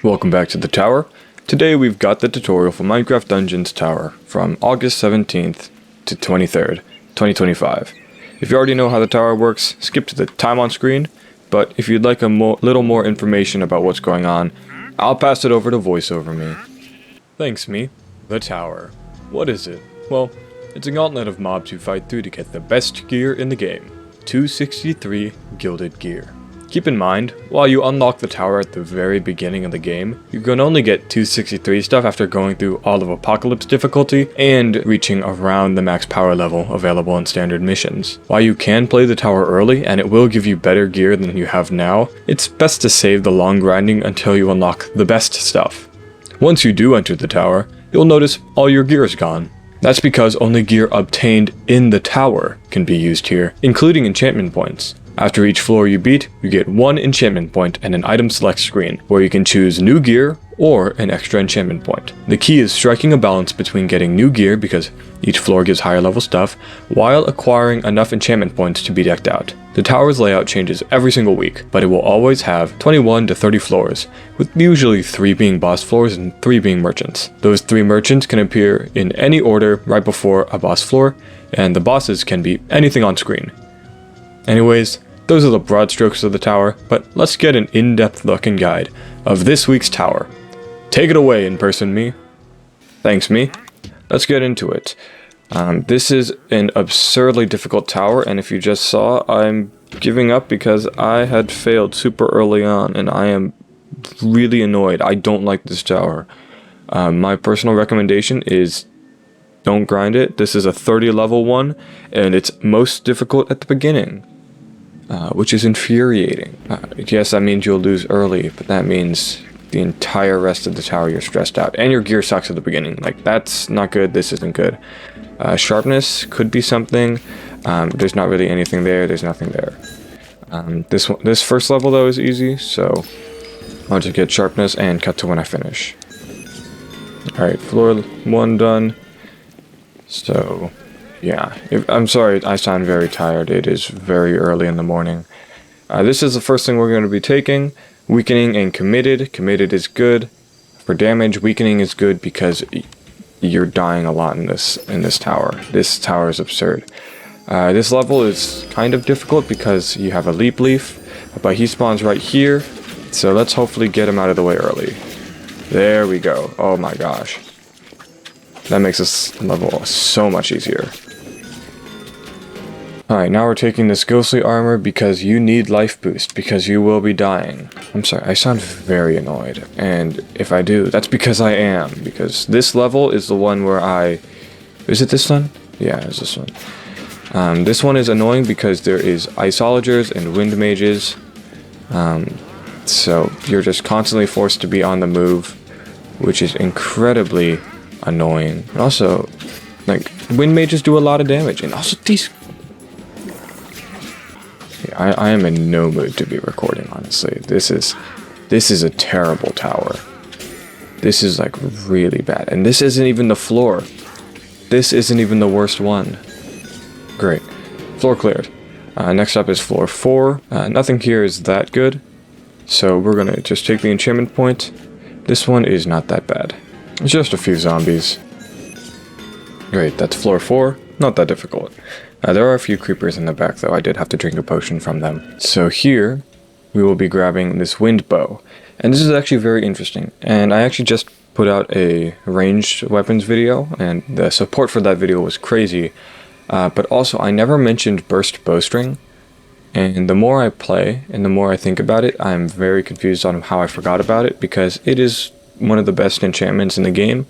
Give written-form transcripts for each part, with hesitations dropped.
Welcome back to the tower. Today we've got the tutorial for Minecraft Dungeons Tower from August 17th to 23rd, 2025. If you already know how the tower works, skip to the time on screen, but if you'd like a little more information about what's going on, I'll pass it over to VoiceOver Me. Thanks me. The tower. What is it? Well, it's a gauntlet of mobs you fight through to get the best gear in the game. 263 gilded gear. Keep in mind, while you unlock the tower at the very beginning of the game, you can only get 263 stuff after going through all of Apocalypse difficulty and reaching around the max power level available in standard missions. While you can play the tower early and it will give you better gear than you have now, it's best to save the long grinding until you unlock the best stuff. Once you do enter the tower, you'll notice all your gear is gone. That's because only gear obtained in the tower can be used here, including enchantment points. After each floor you beat, you get one enchantment point and an item select screen, where you can choose new gear or an extra enchantment point. The key is striking a balance between getting new gear because each floor gives higher level stuff, while acquiring enough enchantment points to be decked out. The tower's layout changes every single week, but it will always have 21 to 30 floors, with usually 3 being boss floors and 3 being merchants. Those 3 merchants can appear in any order right before a boss floor, and the bosses can be anything on screen. Anyways, those are the broad strokes of the tower, but let's get an in-depth look and guide of this week's tower. Take it away, in-person me. Thanks, me. Let's get into it. This is an absurdly difficult tower, and if you just saw, I'm giving up because I had failed super early on, and I am really annoyed. I don't like this tower. My personal recommendation is don't grind it. This is a 30 level one, and it's most difficult at the beginning. Which is infuriating. Yes, that means you'll lose early, but that means the entire rest of the tower you're stressed out. And your gear sucks at the beginning. Like, that's not good, this isn't good. Sharpness could be something. There's not really anything there, there's nothing there. This first level, though, is easy, so I'll just get sharpness and cut to when I finish. Alright, floor 1 done. So yeah, I'm sorry, I sound very tired. It is very early in the morning. This is the first thing we're going to be taking. Weakening and committed. Committed is good. For damage, weakening is good because you're dying a lot in this tower. This tower is absurd. This level is kind of difficult because you have a leap leaf, but he spawns right here. So let's hopefully get him out of the way early. There we go. Oh my gosh. That makes this level so much easier. Alright, now we're taking this ghostly armor because you need life boost, because you will be dying. I'm sorry, I sound very annoyed, and if I do, that's because I am, because this level is the one where Is it this one? Yeah, it's this one. This one is annoying because there is iceologers and wind mages, so you're just constantly forced to be on the move, which is incredibly annoying. And also, like, wind mages do a lot of damage, and also these... I am in no mood to be recording, honestly. This is a terrible tower. This is like really bad. And this isn't even the floor. This isn't even the worst one. Great. Floor cleared. Next up is floor 4. Nothing here is that good. So we're gonna just take the enchantment point. This one is not that bad. It's just a few zombies. Great, that's floor 4. Not that difficult. There are a few creepers in the back, though. I did have to drink a potion from them. So here, we will be grabbing this wind bow. And this is actually very interesting. And I actually just put out a ranged weapons video, and the support for that video was crazy. But also, I never mentioned burst bowstring. And the more I play, and the more I think about it, I'm very confused on how I forgot about it, because it is one of the best enchantments in the game.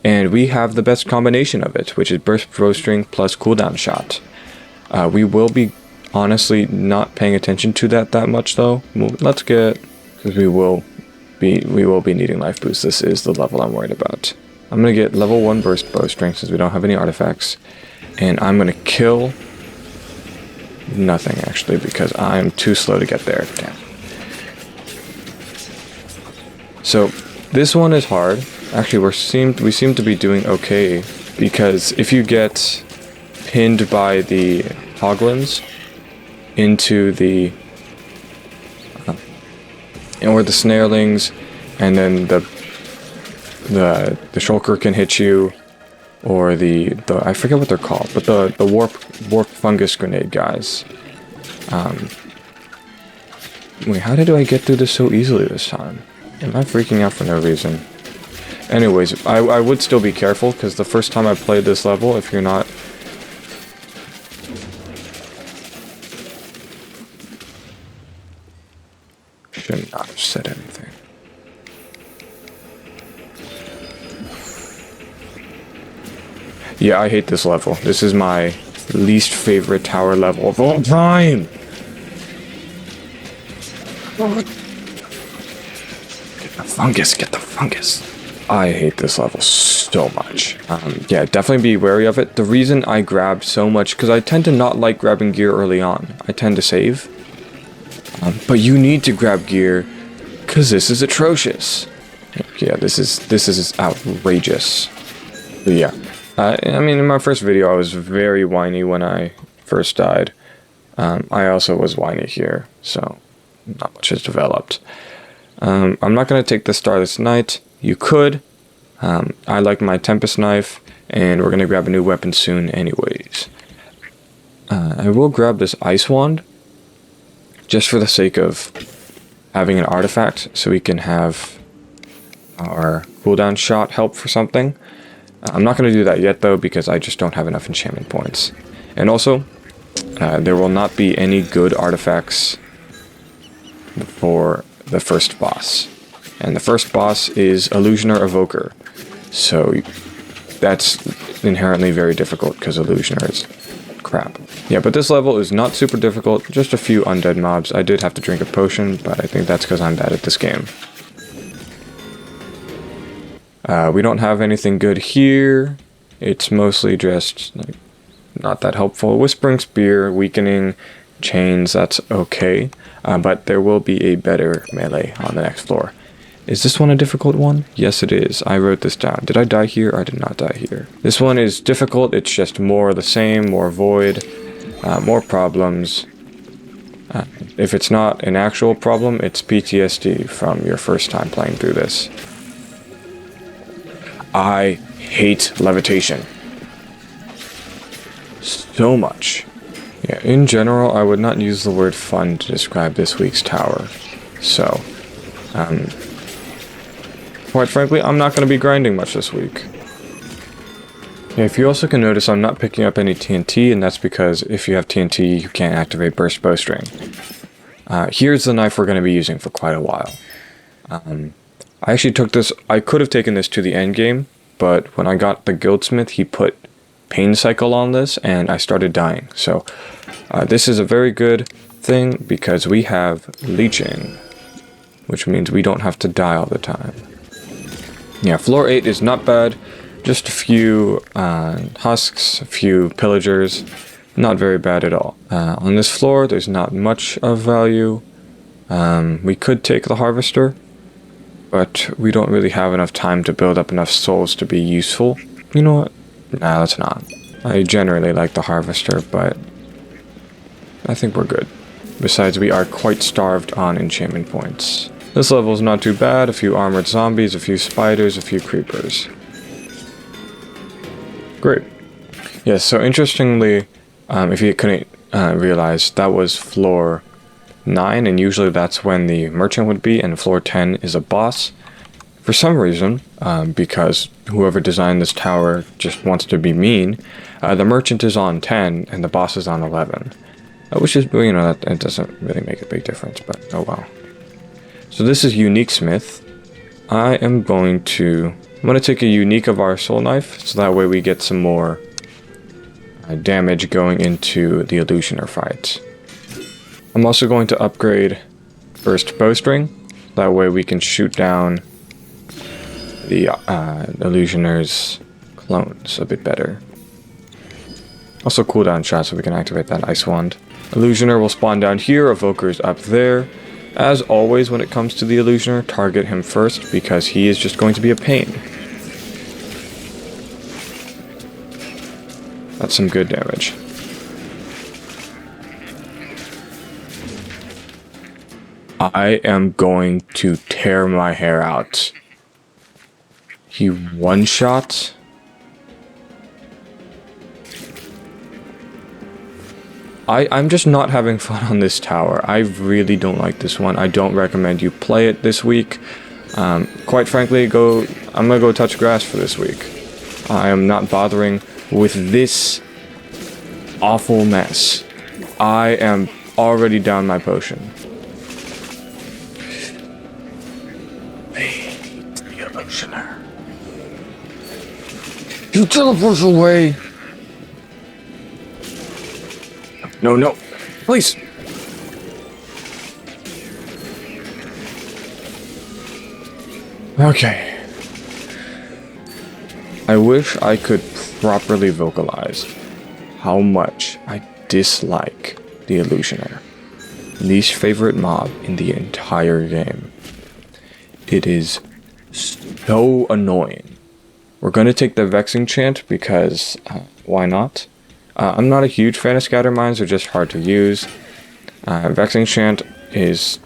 And we have the best combination of it, which is burst bowstring plus cooldown shot. We will be honestly not paying attention to that much, though. Let's get, because we will be needing life boost. This is the level I'm worried about. I'm gonna get level 1 burst bowstring since we don't have any artifacts, and I'm gonna kill nothing actually because I'm too slow to get there. Damn. So this one is hard. Actually, we seem to be doing okay, because if you get pinned by the hoglins into the or the snarelings, and then the shulker can hit you, or the I forget what they're called, but the warp fungus grenade guys. Wait, how did I get through this so easily this time? Am I freaking out for no reason? Anyways, I would still be careful, because the first time I played this level, if you're not... Should not have said anything. Yeah, I hate this level. This is my least favorite tower level of all time! Get the fungus, get the fungus. I hate this level so much. Yeah, definitely be wary of it. The reason I grabbed so much, because I tend to not like grabbing gear early on. I tend to save. But you need to grab gear, because this is atrocious. Yeah, this is outrageous. But yeah. I mean, in my first video, I was very whiny when I first died. I also was whiny here, so not much has developed. I'm not going to take the Starless Knight. You could. I like my Tempest Knife, and we're going to grab a new weapon soon anyways. I will grab this Ice Wand, just for the sake of having an artifact, so we can have our cooldown shot help for something. I'm not going to do that yet, though, because I just don't have enough enchantment points. And also, there will not be any good artifacts for the first boss. And the first boss is Illusioner Evoker. So that's inherently very difficult, because Illusioner is crap. Yeah, but this level is not super difficult, just a few undead mobs. I did have to drink a potion, but I think that's because I'm bad at this game. We don't have anything good here. It's mostly just like, not that helpful. Whispering Spear, Weakening, Chains, that's okay. But there will be a better melee on the next floor. Is this one a difficult one? Yes, it is. I wrote this down. Did I die here? I did not die here. This one is difficult. It's just more of the same, more void, more problems. If it's not an actual problem, it's PTSD from your first time playing through this. I hate levitation so much. Yeah, in general, I would not use the word fun to describe this week's tower. So, quite frankly, I'm not going to be grinding much this week. Yeah, if you also can notice, I'm not picking up any TNT, and that's because if you have TNT, you can't activate Burst Bowstring. Here's the knife we're going to be using for quite a while. I actually took this, I could have taken this to the end game, but when I got the Guildsmith, he put Pain Cycle on this, and I started dying. So, this is a very good thing, because we have Leeching, which means we don't have to die all the time. Yeah, floor 8 is not bad, just a few husks, a few pillagers, not very bad at all. On this floor, there's not much of value. We could take the Harvester, but we don't really have enough time to build up enough souls to be useful. You know what? Nah, let's not. I generally like the Harvester, but I think we're good. Besides, we are quite starved on enchantment points. This level is not too bad. A few armored zombies, a few spiders, a few creepers. Great. Yes, so interestingly, if you couldn't realize, that was floor 9, and usually that's when the merchant would be, and floor 10 is a boss. For some reason, because whoever designed this tower just wants to be mean, the merchant is on 10 and the boss is on 11. Which is, you know, that doesn't really make a big difference, but oh well. So this is Unique Smith. I'm going to take a unique of our soul knife, so that way we get some more damage going into the illusioner fight. I'm also going to upgrade Burst Bowstring, that way we can shoot down the illusioner's clones a bit better. Also cooldown shot, so we can activate that Ice Wand. Illusioner will spawn down here, Evoker's up there. As always, when it comes to the Illusioner, target him first, because he is just going to be a pain. That's some good damage. I am going to tear my hair out. He one-shot? I'm just not having fun on this tower. I really don't like this one. I don't recommend you play it this week. Quite frankly, I'm gonna go touch grass for this week. I am not bothering with this awful mess. I am already down my potion. The illusioner. You teleport away! No, no. Please. Okay. I wish I could properly vocalize how much I dislike the illusioner. Least favorite mob in the entire game. It is so annoying. We're gonna take the vexing chant because why not? I'm not a huge fan of scatter mines, they're just hard to use. Vexing chant is...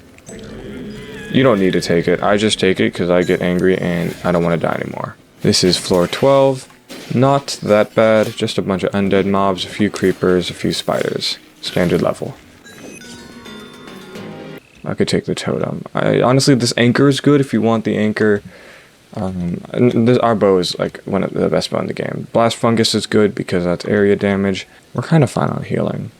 You don't need to take it, I just take it because I get angry and I don't want to die anymore. This is floor 12, not that bad, just a bunch of undead mobs, a few creepers, a few spiders. Standard level. I could take the totem. Honestly, this anchor is good if you want the anchor. Our bow is like one of the best bow in the game. Blast fungus is good because that's area damage. We're kind of fine on healing.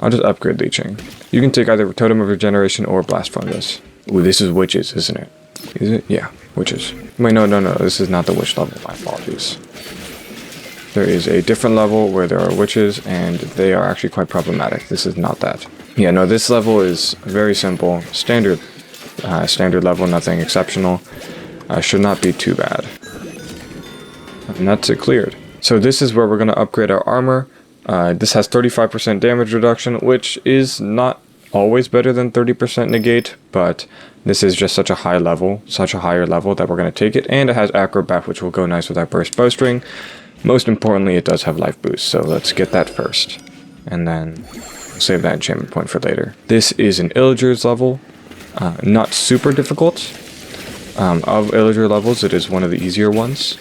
I'll just upgrade leeching. You can take either totem of regeneration or blast fungus. Ooh, this is witches, isn't it? Is it? Yeah, witches. Wait, no, this is not the witch level. My apologies. There is a different level where there are witches, and they are actually quite problematic. This is not that. Yeah, no, this level is very simple. Standard level, nothing exceptional. Should not be too bad. And that's it cleared. So this is where we're going to upgrade our armor. This has 35% damage reduction, which is not always better than 30% negate, but this is just such a higher level that we're going to take it. And it has acrobat, which will go nice with our burst bowstring. Most importantly, it does have life boost, so let's get that first. And then save that enchantment point for later. This is an Illager's level. Not super difficult. Of Illager levels, it is one of the easier ones.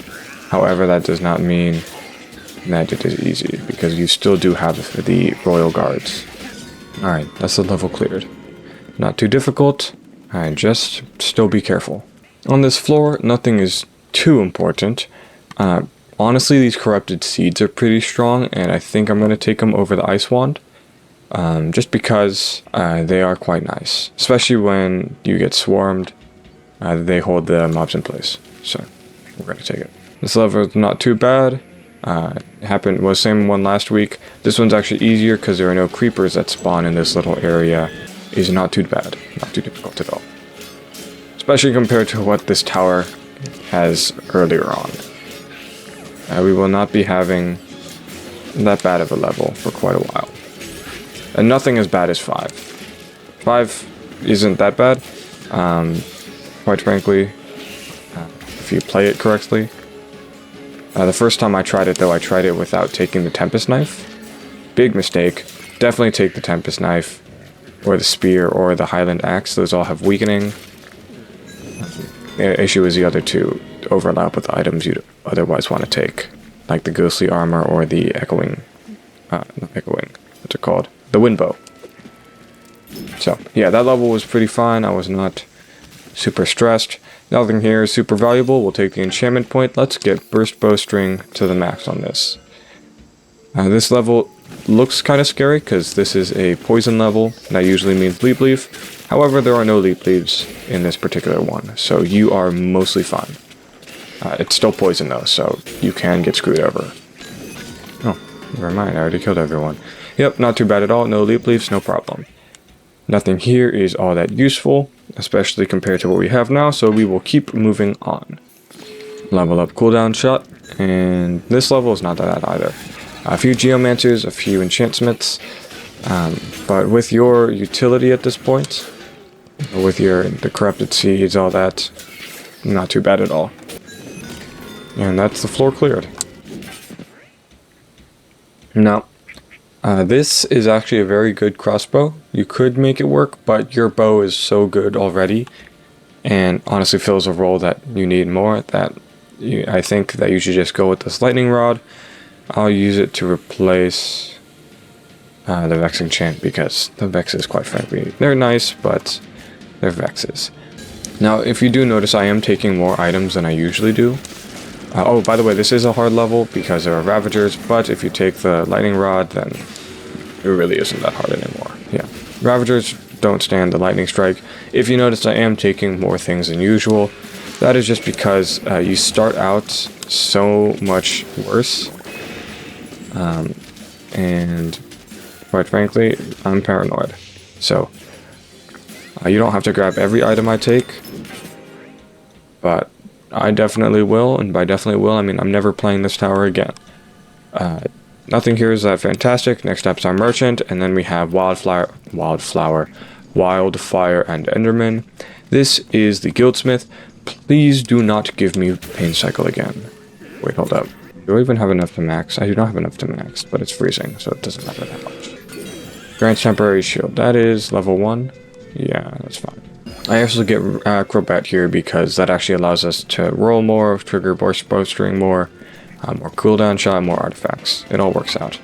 However, that does not mean that it is easy, because you still do have the Royal Guards. Alright, that's the level cleared. Not too difficult, just still be careful. On this floor, nothing is too important. Honestly, these corrupted seeds are pretty strong, and I think I'm going to take them over the Ice Wand. Just because they are quite nice. Especially when you get swarmed. They hold the mobs in place, so we're going to take it. This level is not too bad. Was same one last week. This one's actually easier because there are no creepers that spawn in this little area. Is not too bad, not too difficult at all. Especially compared to what this tower has earlier on. We will not be having that bad of a level for quite a while. And nothing as bad as 5. 5 isn't that bad. Quite frankly, if you play it correctly. The first time I tried it, though, I tried it without taking the Tempest Knife. Big mistake. Definitely take the Tempest Knife, or the Spear, or the Highland Axe. Those all have weakening. The issue is the other two overlap with items you'd otherwise want to take, like the Ghostly Armor or the Echoing... not Echoing, what's it called? The Wind Bow. So, yeah, that level was pretty fine. I was not super stressed. Nothing here is super valuable. We'll take the enchantment point. Let's get burst bowstring to the max on this. This level looks kind of scary because this is a poison level. That usually means leap leaf. However, there are no leap leaves in this particular one, so you are mostly fine. It's still poison though, so you can get screwed over. Oh, never mind. I already killed everyone. Yep, not too bad at all. No leap leaves, no problem. Nothing here is all that useful, especially compared to what we have now, so we will keep moving on. Level up cooldown shot, and this level is not that bad either. A few geomancers, a few enchantments, but with your utility at this point, with the corrupted seeds, all that, not too bad at all. And that's the floor cleared. Now, This is actually a very good crossbow. You could make it work, but your bow is so good already, and honestly fills a role that you need more, that I think that you should just go with this lightning rod. I'll use it to replace the Vex enchant, because the Vexes, quite frankly, they're nice, but they're Vexes. Now, if you do notice, I am taking more items than I usually do. Oh, by the way, this is a hard level because there are Ravagers, but if you take the lightning rod, then it really isn't that hard anymore. Yeah, Ravagers don't stand the lightning strike. If you notice, I am taking more things than usual. That is just because you start out so much worse. And quite frankly, I'm paranoid. So, you don't have to grab every item I take, but I definitely will, and by definitely will, I mean I'm never playing this tower again. Nothing here is that fantastic. Next up's our merchant, and then we have wildfire, wildfire, and enderman. This is the guildsmith. Please do not give me pain cycle again. Wait, hold up. Do I even have enough to max? I do not have enough to max, but it's freezing, so it doesn't matter that much. Grants temporary shield. That is level 1. Yeah, that's fine. I also get Crobat here because that actually allows us to roll more, trigger bowstring more, more cooldown shot, more artifacts. It all works out.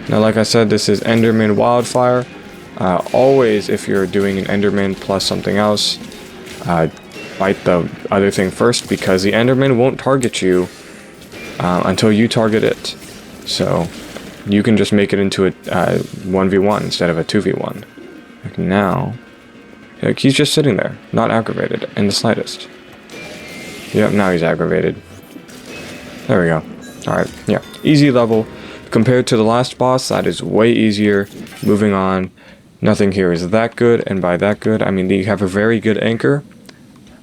Now, like I said, this is Enderman Wildfire. Always, if you're doing an Enderman plus something else, fight the other thing first, because the Enderman won't target you until you target it. So you can just make it into a 1v1 instead of a 2v1. Like now, like he's just sitting there, not aggravated in the slightest. Yep, now he's aggravated. There we go. Alright, yeah. Easy level. Compared to the last boss, that is way easier. Moving on. Nothing here is that good, and by that good, I mean you have a very good anchor.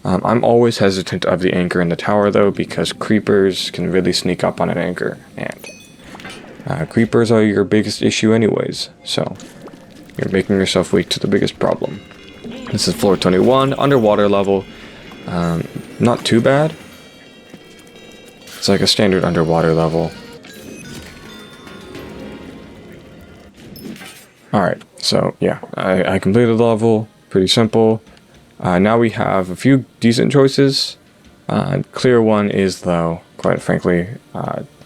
I'm always hesitant of the anchor in the tower, though, because creepers can really sneak up on an anchor, and creepers are your biggest issue anyways, so you're making yourself weak to the biggest problem. This is floor 21, underwater level. Not too bad. It's like a standard underwater level. Alright, so yeah, I completed the level, pretty simple. Now we have a few decent choices. Clear one is, though, quite frankly,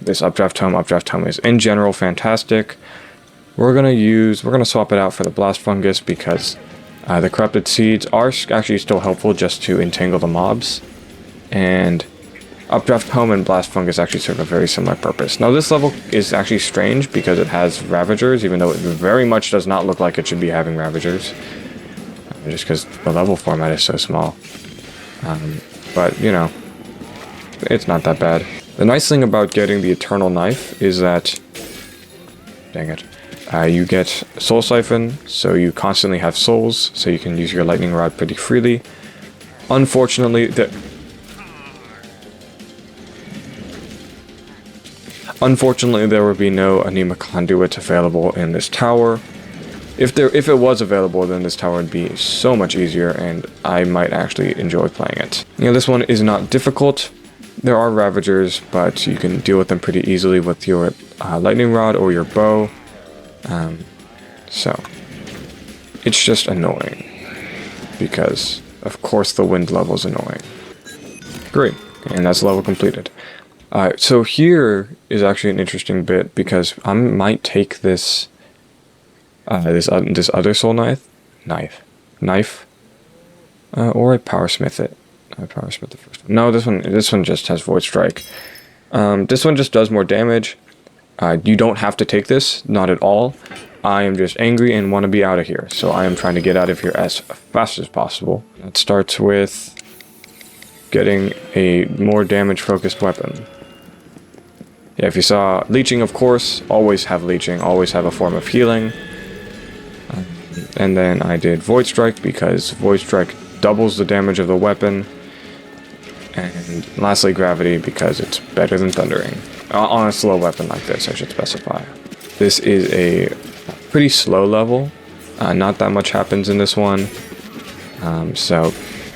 this Updraft Tome. Updraft Tome is in general fantastic. We're gonna swap it out for the Blast Fungus because the Corrupted Seeds are actually still helpful just to entangle the mobs. And Updraft Tome and Blast Fungus actually serve a very similar purpose. Now this level is actually strange because it has Ravagers, even though it very much does not look like it should be having Ravagers. Just because the level format is so small. But, you know, it's not that bad. The nice thing about getting the Eternal Knife is that, dang it, you get Soul Siphon, so you constantly have souls, so you can use your Lightning Rod pretty freely. Unfortunately, there will be no Anema Conduit available in this tower. If it was available, then this tower would be so much easier, and I might actually enjoy playing it. You know, this one is not difficult. There are Ravagers, but you can deal with them pretty easily with your Lightning Rod or your bow. So, it's just annoying. Because, of course, the wind level is annoying. Great, and that's level completed. So here is actually an interesting bit, because I might take this this other soul knife, or I powersmith it. I powersmith the first one. No, this one just has Void Strike. This one just does more damage. You don't have to take this, not at all. I am just angry and want to be out of here, so I am trying to get out of here as fast as possible. It starts with getting a more damage-focused weapon. Yeah, if you saw leeching, of course, always have leeching, always have a form of healing. And then I did Void Strike because Void Strike doubles the damage of the weapon. And lastly, Gravity because it's better than Thundering. On a slow weapon like this, I should specify. This is a pretty slow level. Not that much happens in this one. So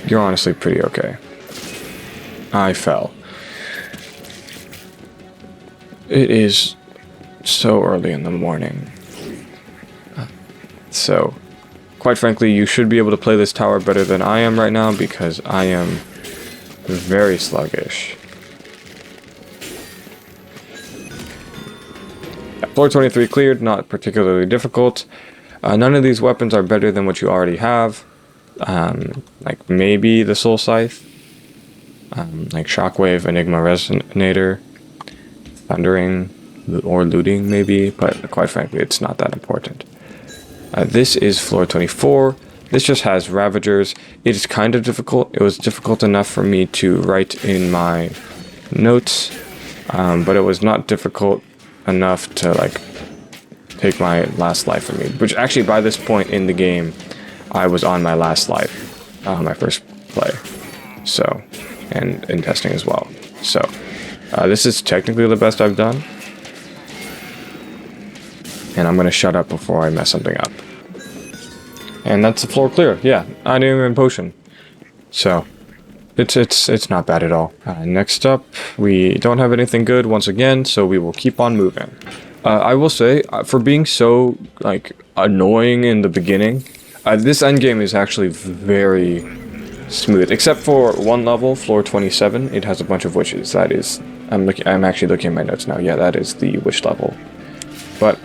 you're honestly pretty okay. I fell. It is so early in the morning. So, quite frankly, you should be able to play this tower better than I am right now because I am very sluggish. Floor 23 cleared, not particularly difficult. None of these weapons are better than what you already have. Like maybe the Soul Scythe. Like Shockwave, Enigma Resonator, Thundering, or Looting maybe, but quite frankly it's not that important. This is floor 24. This just has Ravagers. It is kind of difficult. It was difficult enough for me to write in my notes, but it was not difficult enough to like take my last life from me. Which actually by this point in the game, I was on my last life, my first play. So, and in testing as well. So, this is technically the best I've done. And I'm gonna shut up before I mess something up. And that's the floor clear. Yeah, I didn't even potion. So, it's not bad at all. Next up, we don't have anything good once again, so we will keep on moving. I will say, for being so like annoying in the beginning, this endgame is actually very smooth, except for one level, floor 27. It has a bunch of witches. That is, I'm actually looking at my notes now. Yeah, that is the witch level. But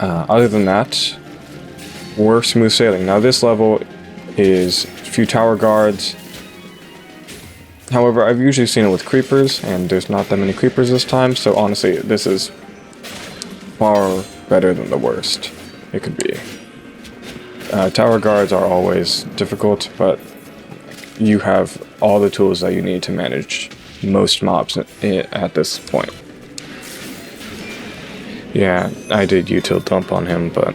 other than that, we're smooth sailing. Now this level is a few tower guards. However, I've usually seen it with creepers, and there's not that many creepers this time, so honestly, this is far better than the worst it could be. Tower guards are always difficult, but you have all the tools that you need to manage most mobs at this point. Yeah, I did util dump on him, but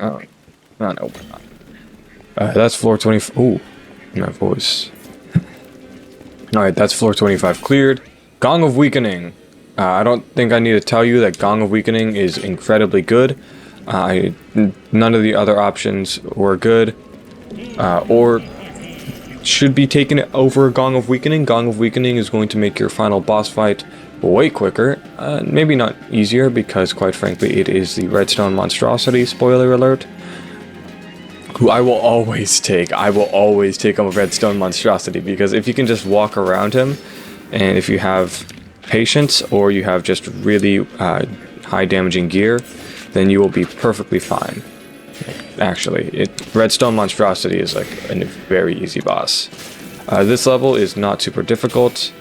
oh, no. That's floor 20. Ooh, my voice. Alright, that's floor 25 cleared. Gong of Weakening. I don't think I need to tell you that Gong of Weakening is incredibly good. None of the other options were good, or should be taken over Gong of Weakening. Gong of Weakening is going to make your final boss fight way quicker. Maybe not easier, because quite frankly it is the Redstone Monstrosity, spoiler alert, who I will always take. I will always take on a Redstone Monstrosity, because if you can just walk around him, and if you have patience, or you have just really high damaging gear, then you will be perfectly fine. Actually, Redstone Monstrosity is like a very easy boss. This level is not super difficult.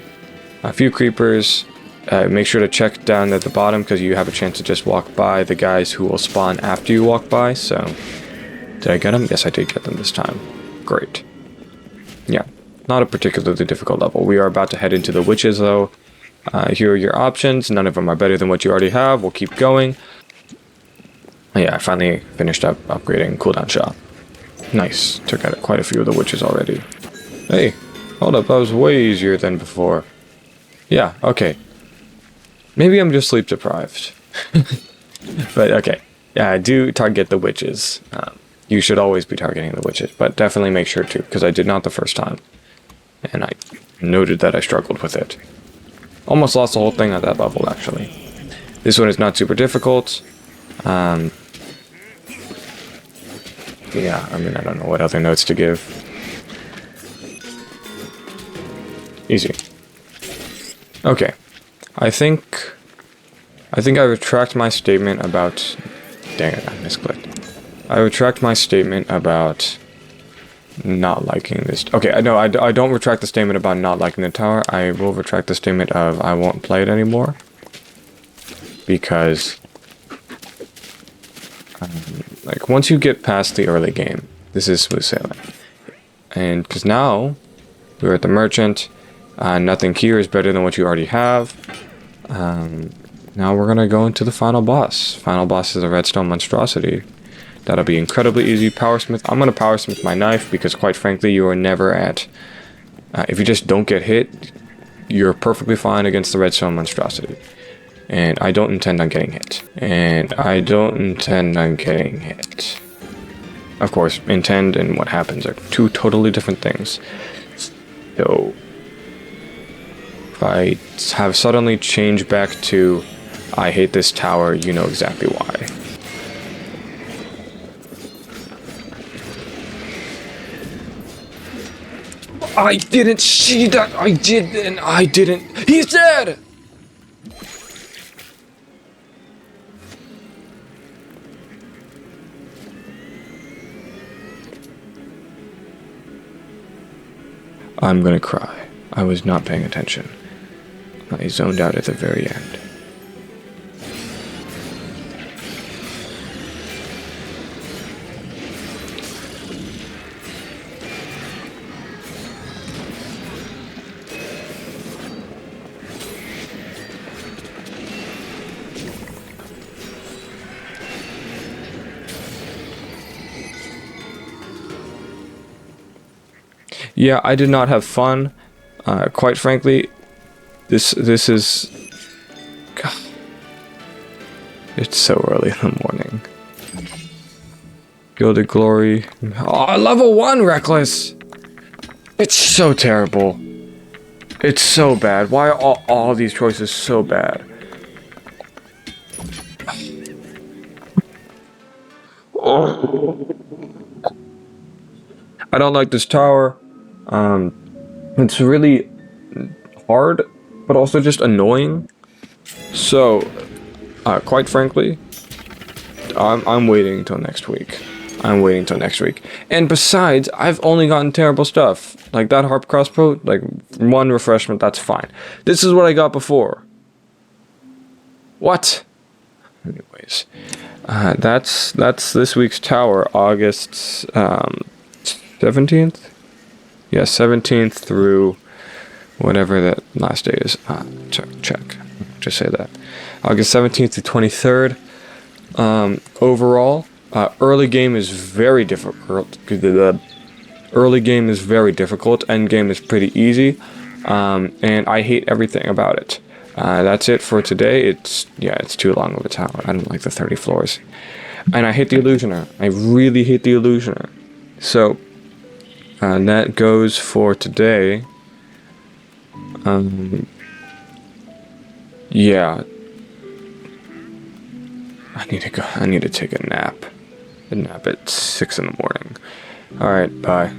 A few creepers. Make sure to check down at the bottom, because you have a chance to just walk by the guys who will spawn after you walk by. So, did I get them? Yes, I did get them this time. Great. Yeah, not a particularly difficult level. We are about to head into the witches though. Here are your options. None of them are better than what you already have. We'll keep going. Yeah, I finally finished up upgrading cooldown shot. Nice. Took out quite a few of the witches already. Hey, hold up. That was way easier than before. Yeah, okay. Maybe I'm just sleep deprived. But okay. Yeah, I do target the witches. You should always be targeting the witches, but definitely make sure to, because I did not the first time. And I noted that I struggled with it. Almost lost the whole thing at that level, actually. This one is not super difficult. Yeah, I mean, I don't know what other notes to give. Easy. Okay. I think I retract my statement about... Dang it, I misclicked. I retract my statement about not liking this... Okay, no, I don't retract the statement about not liking the tower. I will retract the statement of I won't play it anymore. Because... like, once you get past the early game, this is smooth sailing. And because now, we're at the merchant, nothing here is better than what you already have. Now we're going to go into the final boss. Final boss is a Redstone Monstrosity. That'll be incredibly easy. Powersmith. I'm going to Powersmith my knife, because quite frankly, you are never at... if you just don't get hit, you're perfectly fine against the Redstone Monstrosity. And I don't intend on getting hit. Of course, intend and what happens are two totally different things. So... If I have suddenly changed back to I hate this tower, you know exactly why. I didn't see that! I didn't! He's dead! I'm gonna cry. I was not paying attention. I zoned out at the very end. Yeah, I did not have fun. Quite frankly, this is... God. It's so early in the morning. Gilded Glory. Oh, level 1 Reckless! It's so terrible. It's so bad. Why are all these choices so bad? Oh. I don't like this tower. It's really hard, but also just annoying. So, quite frankly, I'm waiting until next week. I'm waiting till next week. And besides, I've only gotten terrible stuff. Like that harp crossbow, like 1 refreshment, that's fine. This is what I got before. What? Anyways, that's this week's tower, August 17th? Yeah, 17th through whatever that last day is. Check. Just say that. August 17th to 23rd. Overall, early game is very difficult. Early game is very difficult. End game is pretty easy. And I hate everything about it. That's it for today. It's too long of a tower. I don't like the 30 floors. And I hate the Illusioner. I really hate the Illusioner. So, that goes for today. Yeah. I need to go. I need to take a nap. A nap at 6 in the morning. Alright, bye.